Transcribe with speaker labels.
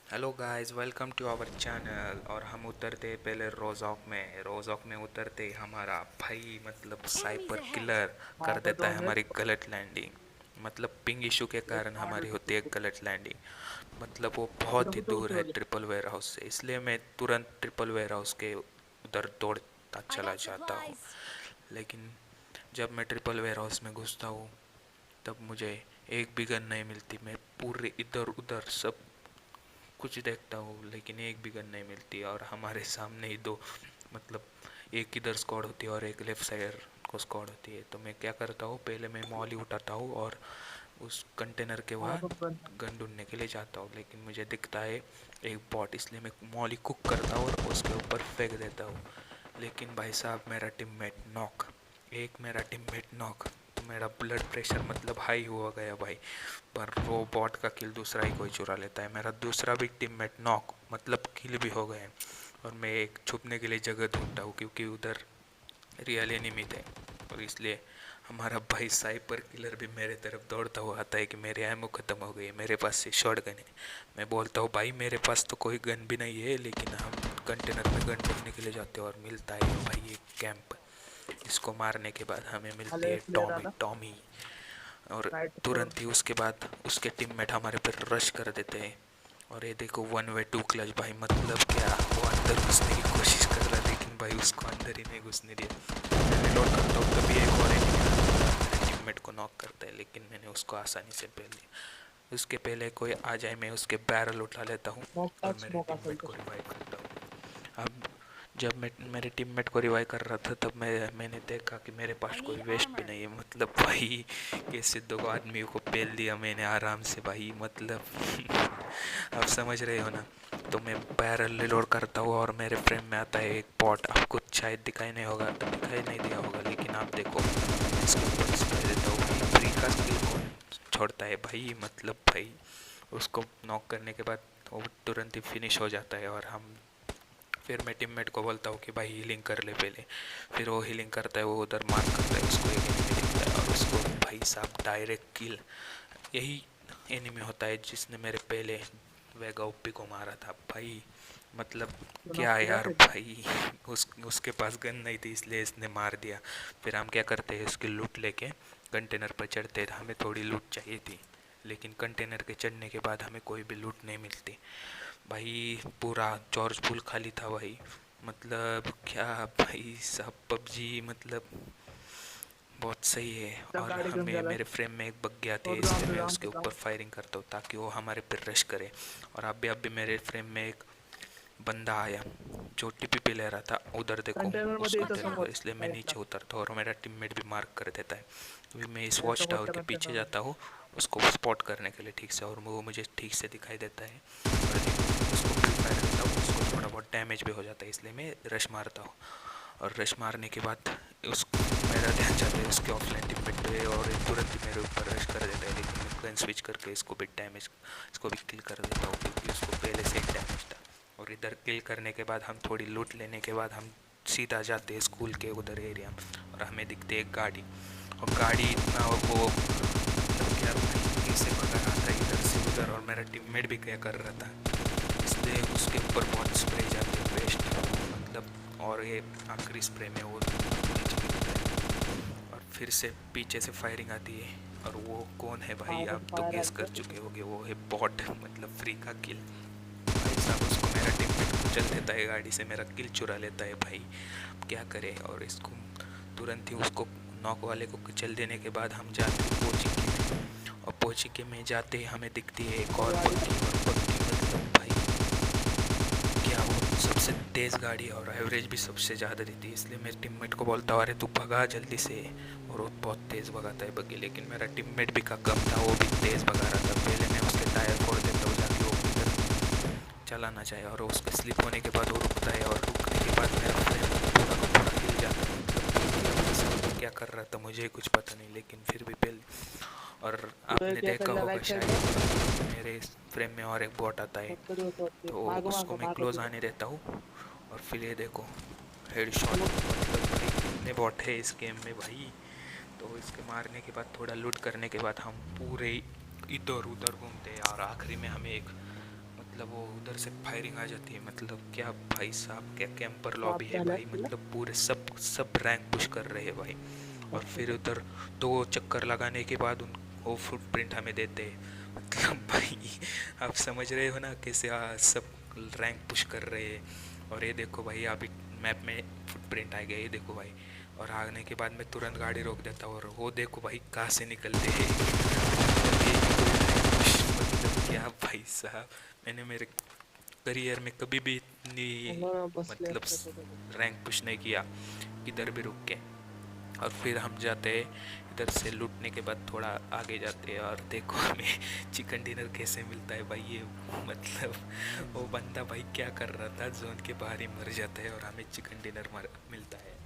Speaker 1: Hello guys, welcome to our channel. और हम उतरते पहले रोजॉक में उतरते ही हमारा भाई मतलब
Speaker 2: Enemies
Speaker 1: साइपर
Speaker 2: ahead!
Speaker 1: किलर
Speaker 3: हाँ
Speaker 1: कर
Speaker 3: तो
Speaker 1: देता
Speaker 3: तो
Speaker 1: है
Speaker 3: मैं
Speaker 1: हमारी गलत लैंडिंग। मतलब पिंग इशू के
Speaker 3: एक
Speaker 1: कारण
Speaker 3: पार्ट
Speaker 1: हमारी होती है गलत लैंडिंग। मतलब वो बहुत ही दूर है ट्रिपल वेयर हाउस से, इसलिए मैं तुरंत ट्रिपल वेयर हाउस के उधर दौड़ता
Speaker 2: I
Speaker 1: चला
Speaker 2: got
Speaker 1: जाता हूँ।
Speaker 2: supplies!
Speaker 1: लेकिन जब मैं ट्रिपल वेयर हाउस में घुसता हूँ तब मुझे एक भी गन नहीं मिलती। मैं पूरे इधर उधर सब कुछ देखता हूँ लेकिन एक भी गन नहीं मिलती। और हमारे सामने ही दो मतलब एक इधर स्क्वाड होती है और एक लेफ्ट साइड को स्क्वाड होती है। तो मैं क्या करता हूँ, पहले मैं मॉली उठाता हूँ और उस कंटेनर के
Speaker 3: हाँ
Speaker 1: वहाँ
Speaker 3: तो
Speaker 1: गन ढूंढने के लिए जाता हूँ। लेकिन मुझे दिखता है एक बॉट, इसलिए मैं मॉली कुक करता हूँ और उसके ऊपर फेंक देता हूँ। लेकिन भाई साहब मेरा टीममेट नॉक, एक मेरा टीममेट नॉक। तो मेरा ब्लड प्रेशर मतलब हाई हुआ गया भाई। पर वो बॉट का किल दूसरा ही कोई चुरा लेता है। मेरा दूसरा भी टीममेट नॉक मतलब किल भी हो गए। और मैं एक छुपने के लिए जगह ढूंढता हूँ क्योंकि उधर रियल एनिमी थे। और इसलिए हमारा भाई साइपर किलर भी मेरे तरफ दौड़ता हुआ आता है कि मेरे एमो ख़त्म हो गई है, मेरे पास से शॉट गन है। मैं बोलता हूँ भाई मेरे पास तो कोई गन भी नहीं है, लेकिन हम कंटेनर में गन ढूंढने के लिए जाते हैं और मिलता है भाई एक कैंप। इसको मारने के बाद हमें मिलती है
Speaker 3: लेफ्ट प्लेयर
Speaker 1: टॉमी
Speaker 3: आधा
Speaker 1: टॉमी। और
Speaker 3: राइट प्लेयर
Speaker 1: तुरंत ही उसके बाद उसके टीममेट हमारे पर रश कर देते हैं। और ये देखो 1v2 क्लच भाई, मतलब क्या वो अंदर घुसने की कोशिश कर रहा है लेकिन भाई उसको अंदर ही नहीं घुसने दिया। मैं रिलोड करता हूँ तभी एक और एनिमी आता है और मेरे टीममेट को नॉक करता है, लेकिन मैंने उसको आसानी से पेल दिया। उसके पहले कोई आ जाए मैं उसके बैरल उठा लेता हूँ
Speaker 3: स्मोक
Speaker 1: और
Speaker 3: टच
Speaker 1: मेरे
Speaker 3: स्मोक असेल
Speaker 1: टीममेट को
Speaker 3: तसं
Speaker 1: रिवाइव करता हूँ। अब जब मैं मेरे टीममेट को रिवाइव कर रहा था तब मैंने देखा कि मेरे पास
Speaker 2: I
Speaker 1: कोई
Speaker 2: need
Speaker 1: वेस्ट भी
Speaker 2: armor!
Speaker 1: नहीं है। मतलब भाई कैसे दो आदमियों को पेल दिया मैंने आराम से भाई, मतलब आप समझ रहे हो ना। तो मैं बैरल रिलोड करता हूँ और मेरे फ्रेम में आता है एक पॉट। आपको शायद दिखाई नहीं होगा, दिखाई नहीं दिया होगा, लेकिन आप देखो इसके ऊपर स्प्रे देता हूँ भाई। फ्री का किल कौन छोड़ता है भाई, मतलब भाई उसको नॉक करने के बाद वो तुरंत ही फिनिश हो जाता है। और हम फिर मैं टीममेट को बोलता हूँ कि भाई हीलिंग कर ले पहले। फिर वो हीलिंग करता है, वो उधर मार्क करता है, उसको एक एनिमी दिखता है और उसको भाई साहब डायरेक्ट किल। यही एनिमी होता है जिसने मेरे पहले वेगा ओपी को मारा था भाई। मतलब
Speaker 3: तो नॉक
Speaker 1: क्या
Speaker 3: किया
Speaker 1: यार
Speaker 3: फिर
Speaker 1: भाई, उसके पास गन नहीं थी इसलिए इसने मार दिया। फिर हम क्या करते हैं, उसकी लूट लेके कंटेनर पर चढ़ते थे। हमें थोड़ी लूट चाहिए थी, लेकिन कंटेनर के चढ़ने के बाद हमें कोई भी लूट नहीं मिलती भाई। पूरा जॉर्ज पुल खाली था भाई। मतलब क्या भाई साहब, पबजी मतलब बहुत सही है।
Speaker 3: चल
Speaker 1: और
Speaker 3: गाड़ी घेऊन
Speaker 1: हमें
Speaker 3: गेलाय
Speaker 1: मेरे फ्रेम में एक बग्गी आती है,
Speaker 3: सोड
Speaker 1: इसलिए
Speaker 3: जाऊन
Speaker 1: मैं
Speaker 3: जाऊन
Speaker 1: उसके
Speaker 3: जाऊन
Speaker 1: ऊपर फायरिंग करता हूँ ताकि वो हमारे पर रश करे। और अभी मेरे फ्रेम में एक बंदा आया जो टीपी पे ले रहा था, उधर देखो
Speaker 3: कंटेनर
Speaker 1: उस
Speaker 3: मध्ये इथं
Speaker 2: Watch
Speaker 1: कंटेनर
Speaker 3: समोर
Speaker 1: पर,
Speaker 2: out!
Speaker 1: इसलिए मैं
Speaker 3: राईटला
Speaker 1: नीचे उतरता हूँ और मेरा टीममेट भी मार्क कर देता है। अभी मैं इस
Speaker 3: या
Speaker 1: वॉच
Speaker 3: समोर
Speaker 1: टावर के
Speaker 3: त्याला
Speaker 1: पीछे
Speaker 3: त्याला
Speaker 1: जाता हूँ उसको स्पॉट करने के लिए ठीक से, और वो मुझे ठीक से दिखाई देता है। और देखो उसको फ्री फायर देता हूँ, उसको थोड़ा बहुत डैमेज भी हो जाता है, इसलिए मैं रश मारता हूँ। और रश मारने के बाद उस मेरा ध्यान जाता है उसके ऑफलाइन टीममेट पे और ये तुरंत ही मेरे ऊपर रश कर देता है। लेकिन मैं गन स्विच करके इसको भी डैमेज, इसको भी किल कर देता हूँ क्योंकि उसको पहले से ही डैमेज था। और इधर किल करने के बाद हम थोड़ी लूट लेने के बाद हम सीधा जाते हैं स्कूल के उधर एरिया में। और हमें दिखती है एक गाड़ी, और गाड़ी इतना वो मतलब क्या भाई कैसे भगा रहा था इधर से उधर, और मेरा टीममेट भी क्या कर रहा था, इसलिए उसके ऊपर बहुत स्प्रे जाते हैं वेस्ट मतलब। और ये आखिरी स्प्रे में वो नीचे गिरता है और फिर से पीछे से फायरिंग आती है। और वो कौन है भाई,
Speaker 3: फायर
Speaker 1: आप तो
Speaker 3: फायर
Speaker 1: गेस कर
Speaker 3: आलं
Speaker 1: चुके होगे, वो है बॉट मतलब फ्री का किल। भाई साहब उसको मेरा टीममेट कुचल देता है, गाड़ी से मेरा किल चुरा लेता है भाई। क्या करे। और इसको तुरंत ही उसको नॉक वाले को कुचल देने के बाद हम जाते हैं पोचिंकी में। और पोचिंकी में जाते ही हमें दिखती है एक और
Speaker 3: गाडी
Speaker 1: बग्गी, और बग्गी मतलब भाई क्या वो सबसे तेज़ गाड़ी है और एवरेज भी सबसे ज़्यादा देती है। इसलिए मैं टीममेट को बोलता हूँ अरे तू भगा जल्दी से। और वो बहुत तेज़ भगाता है बग्गी, लेकिन मेरा टीममेट भी का कम था, वो भी तेज़ भगा रहा था। पहले मैं उसके टायर फोड़ देता हूँ ताकि वो किधर चला ना जाए, और उसके स्लिप होने के बाद वो रुकता है, और रुकने के बाद मेरा फ्रेम पूरा का पूरा हिल जाता है। मतलब क्या कर रहा था मुझे कुछ पता नहीं, लेकिन फिर भी पहले। और
Speaker 3: पुढे
Speaker 1: आपने
Speaker 3: एक या
Speaker 1: देखा
Speaker 3: साईडला
Speaker 1: होगा
Speaker 3: राईट साईडला
Speaker 1: शायद मेरे फ्रेम में और एक बॉट आता है,
Speaker 3: फक्त दिवस वाटते
Speaker 1: तो
Speaker 3: मागं
Speaker 1: उसको
Speaker 3: मागं
Speaker 1: मैं
Speaker 3: मागं
Speaker 1: क्लोज
Speaker 3: तुझं
Speaker 1: आने देता हूँ। और फिर ये देखो हेडशॉट,
Speaker 3: समोर
Speaker 1: मतलब भाई कितने बॉट है इस गेम में भाई। तो इसके मारने के बाद थोड़ा लूट करने के बाद हम पूरे इधर उधर घूमते हैं और आखिरी में हमें एक मतलब वो उधर से फायरिंग आ जाती है, मतलब क्या भाई साहब, क्या कैंपर
Speaker 2: तो
Speaker 1: लॉबी
Speaker 2: आपने
Speaker 1: है
Speaker 2: अलर्ट
Speaker 1: भाई,
Speaker 2: किया?
Speaker 1: मतलब पूरे सब सब रैंक पुश कर रहे हैं भाई। और
Speaker 2: अच्छा
Speaker 1: फिर
Speaker 2: अच्छा।
Speaker 1: उधर 2 चक्कर लगाने के बाद उन वो फुटप्रिंट हमें देते हैं, मतलब भाई आप समझ रहे हो ना कैसे सब रैंक पुश कर रहे हैं। और ये देखो भाई, अभी मैप में फुटप्रिंट आ गया, ये देखो भाई। और आने के बाद मैं तुरंत गाड़ी रोक देता हूँ, और वो देखो भाई कहाँ से निकलते हैं, मतलब ये भी कोई रैंक पुश, मतलब क्या भाई साहब, मैंने मेरे करियर में कभी भी इतनी
Speaker 2: ना बस ले
Speaker 1: मतलब
Speaker 2: अच्छा अच्छा।
Speaker 1: रैंक पुश नहीं किया किधर भी रुक के। और फिर हम जाते हैं इधर से, लूटने के बाद थोड़ा आगे जाते हैं, और देखो हमें चिकन डिनर कैसे मिलता है भाई ये, मतलब वो बंदा भाई क्या कर रहा था, जोन के बाहर ही मर जाता है और हमें चिकन डिनर मिलता है।